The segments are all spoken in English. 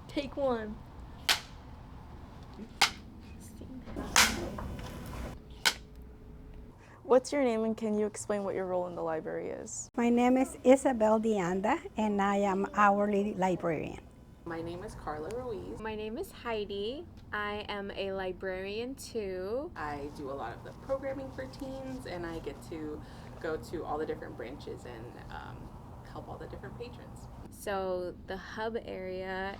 Take one. What's your name and can you explain what your role in the library is? My name is Isabel Dianda and I am hourly librarian. My name is Carla Ruiz. My name is Heidi. I am a librarian too. I do a lot of the programming for teens, and I get to go to all the different branches and help all the different patrons. So the hub area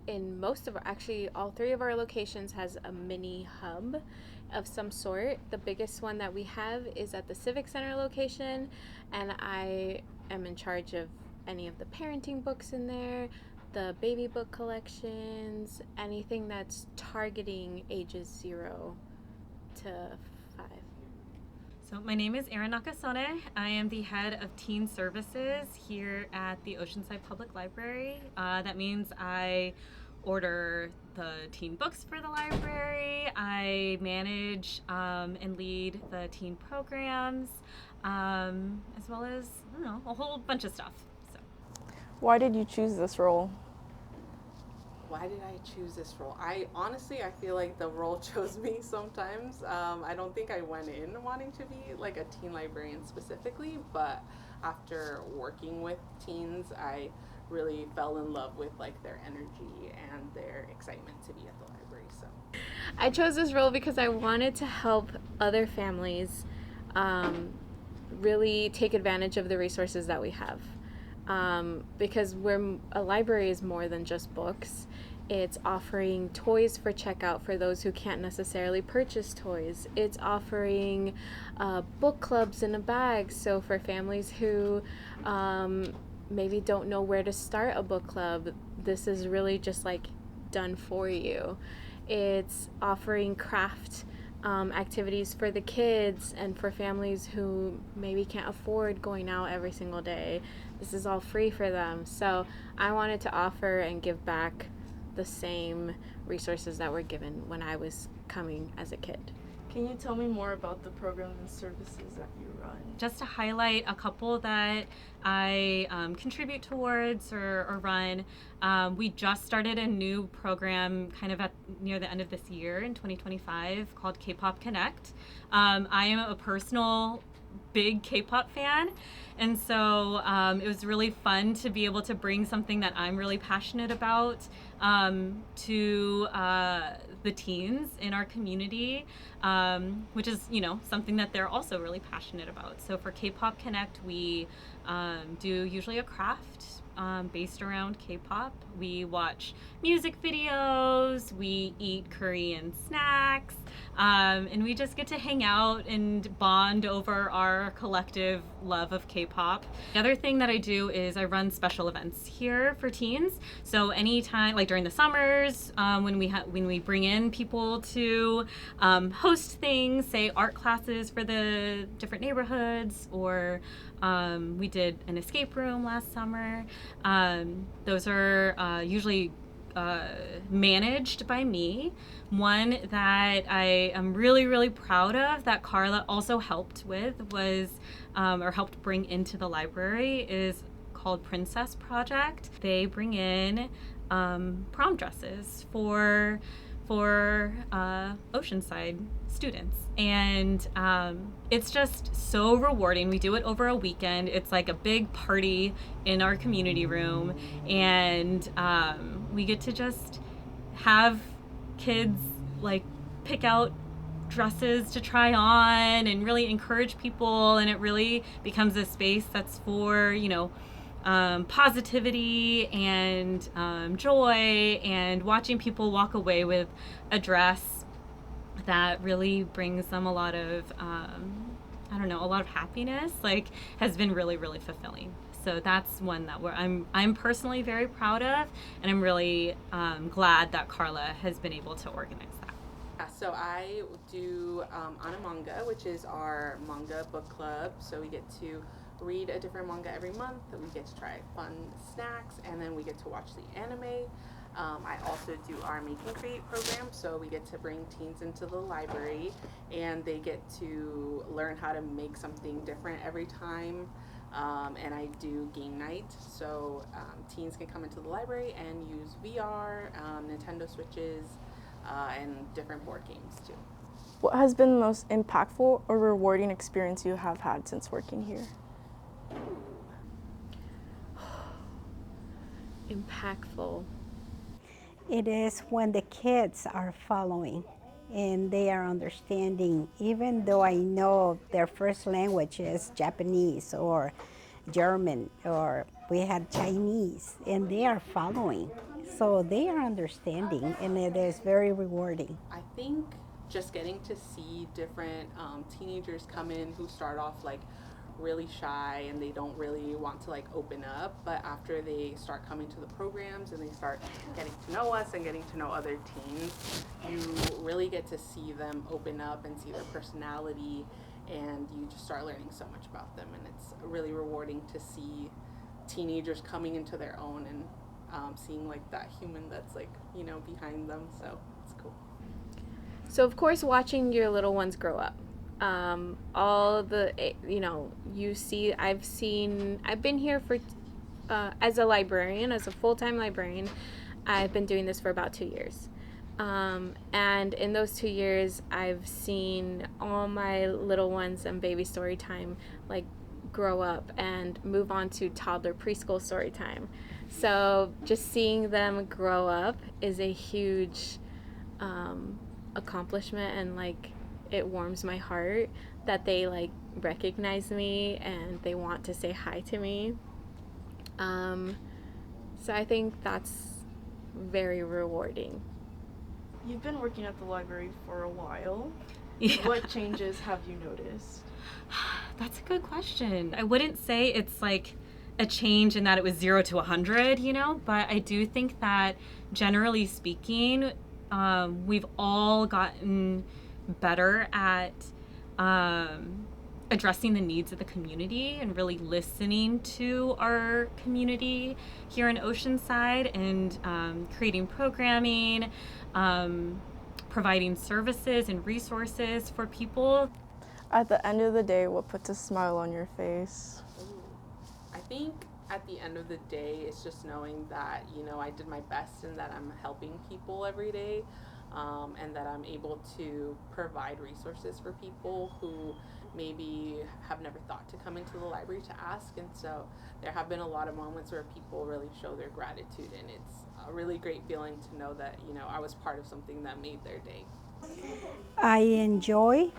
in most of actually all three of our locations has a mini hub of some sort. The biggest one that we have is at the Civic Center location, and I am in charge of any of the parenting books in there, the baby book collections, anything that's targeting ages 0 to 5. So my name is Erin Nakasone. I am the head of teen services here at the Oceanside Public Library. That means I order the teen books for the library. I manage and lead the teen programs, as well as, a whole bunch of stuff. So. Why did you choose this role? Why did I choose this role? I feel like the role chose me sometimes. I don't think I went in wanting to be like a teen librarian specifically, but after working with teens, I really fell in love with like their energy and their excitement to be at the library. So I chose this role because I wanted to help other families really take advantage of the resources that we have. Because a library is more than just books. It's offering toys for checkout for those who can't necessarily purchase toys. It's offering book clubs in a bag, so for families who maybe don't know where to start a book club, this is really just like done for you. It's offering craft activities for the kids and for families who maybe can't afford going out every single day. This is all free for them. So I wanted to offer and give back the same resources that were given when I was coming as a kid. Can you tell me more about the programs and services that you run? Just to highlight a couple that I contribute towards or run, we just started a new program kind of near the end of this year in 2025 called K-Pop Connect. I am a personal big K-pop fan, and so it was really fun to be able to bring something that I'm really passionate about to the teens in our community, which is something that they're also really passionate about. So for K-Pop Connect, we do usually a craft based around K-pop. We watch music videos, we eat Korean snacks, and we just get to hang out and bond over our collective love of K-pop. The other thing that I do is I run special events here for teens. So anytime, like during the summers, when we bring in people to host things, say art classes for the different neighborhoods, or we did an escape room last summer. Those are usually managed by me. One that I am really, really proud of that Carla also helped with was, or helped bring into the library, is called Princess Project. They bring in prom dresses for Oceanside students, and it's just so rewarding. We do it over a weekend. It's like a big party in our community room, and we get to just have kids like pick out dresses to try on and really encourage people, and it really becomes a space that's for positivity and joy, and watching people walk away with a dress that really brings them a lot of a lot of happiness, like, has been really, really fulfilling. So that's one that I'm personally very proud of, and I'm really glad that Carla has been able to organize that. So I do Anamanga, which is our manga book club. So we get to read a different manga every month, and we get to try fun snacks, and then we get to watch the anime. I also do our Make and Create program, so we get to bring teens into the library, and they get to learn how to make something different every time. and I do game night. So teens can come into the library and use VR, Nintendo Switches, and different board games too. What has been the most impactful or rewarding experience you have had since working here? Impactful. It is when the kids are following and they are understanding, even though I know their first language is Japanese or German, or we had Chinese, and they are following. So they are understanding, and it is very rewarding. I think just getting to see different teenagers come in who start off like really shy and they don't really want to like open up, but after they start coming to the programs and they start getting to know us and getting to know other teens, you really get to see them open up and see their personality, and you just start learning so much about them, and it's really rewarding to see teenagers coming into their own and seeing like that human that's like, you know, behind them. So it's cool. So of course, watching your little ones grow up, all the, you know, I've been here for as a librarian, as a full-time librarian. I've been doing this for about 2 years, and in those 2 years I've seen all my little ones and baby story time like grow up and move on to toddler preschool story time. So just seeing them grow up is a huge accomplishment, and like it warms my heart that they like recognize me and they want to say hi to me. So I think that's very rewarding. You've been working at the library for a while. Yeah. What changes have you noticed? That's a good question. I wouldn't say it's like a change in that it was 0 to 100, you know, but I do think that generally speaking, we've all gotten better at addressing the needs of the community and really listening to our community here in Oceanside, and creating programming, providing services and resources for people. At the end of the day, what puts a smile on your face? I think at the end of the day, it's just knowing that, you know, I did my best and that I'm helping people every day, and that I'm able to provide resources for people who maybe have never thought to come into the library to ask. And so there have been a lot of moments where people really show their gratitude, and it's a really great feeling to know that, you know, I was part of something that made their day. I enjoy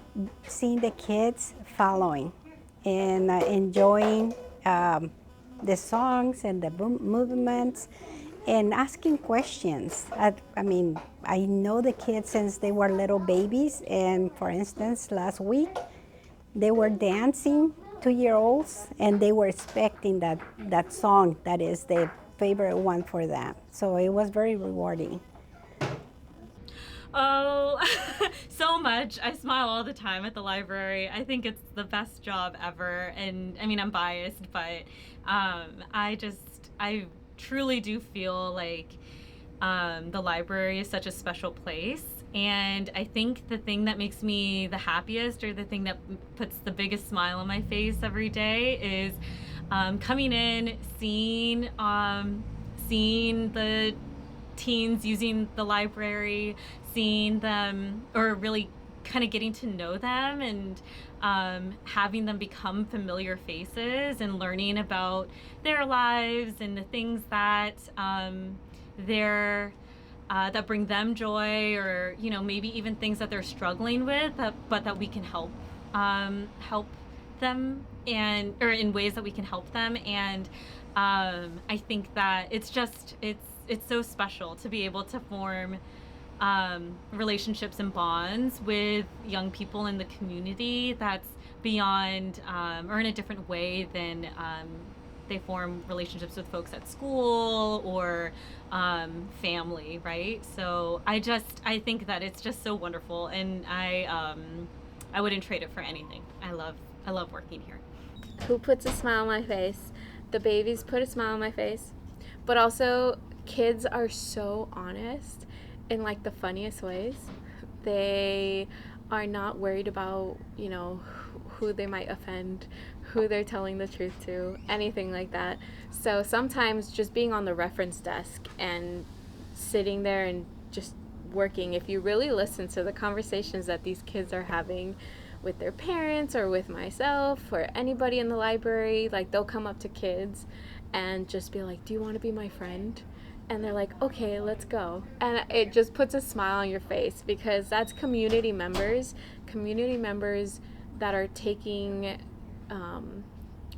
seeing the kids following and enjoying the songs and the movements and asking questions. I mean, I know the kids since they were little babies, and for instance, last week they were dancing, 2-year-olds, and they were expecting that song that is the favorite one for them. So it was very rewarding. Oh, so much. I smile all the time at the library. I think it's the best job ever. And I mean, I'm biased, but I truly do feel like the library is such a special place. And I think the thing that makes me the happiest, or the thing that puts the biggest smile on my face every day, is coming in, seeing the teens using the library, seeing them, or really kind of getting to know them, and having them become familiar faces, and learning about their lives and the things that that bring them joy, or, you know, maybe even things that they're struggling with, but that we can help them, and or in ways that we can help them. And I think that it's so special to be able to form relationships and bonds with young people in the community that's beyond, or in a different way than they form relationships with folks at school or family, right? So I think that it's just so wonderful, and I wouldn't trade it for anything. I love working here. Who puts a smile on my face? The babies put a smile on my face, but also kids are so honest in like the funniest ways. They are not worried about, you know, who they might offend, who they're telling the truth to, anything like that. So sometimes just being on the reference desk and sitting there and just working, if you really listen to the conversations that these kids are having with their parents or with myself or anybody in the library, like they'll come up to kids and just be like, do you want to be my friend? And they're like, okay, let's go. And it just puts a smile on your face, because that's community members that are taking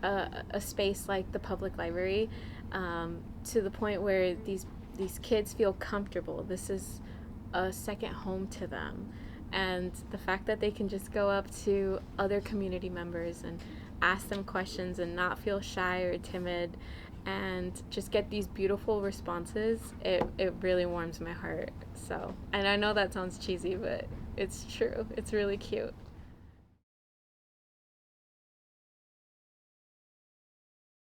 a space like the public library, to the point where these kids feel comfortable. This is a second home to them. And the fact that they can just go up to other community members and ask them questions and not feel shy or timid and just get these beautiful responses, it really warms my heart. So, and I know that sounds cheesy, but it's true. It's really cute.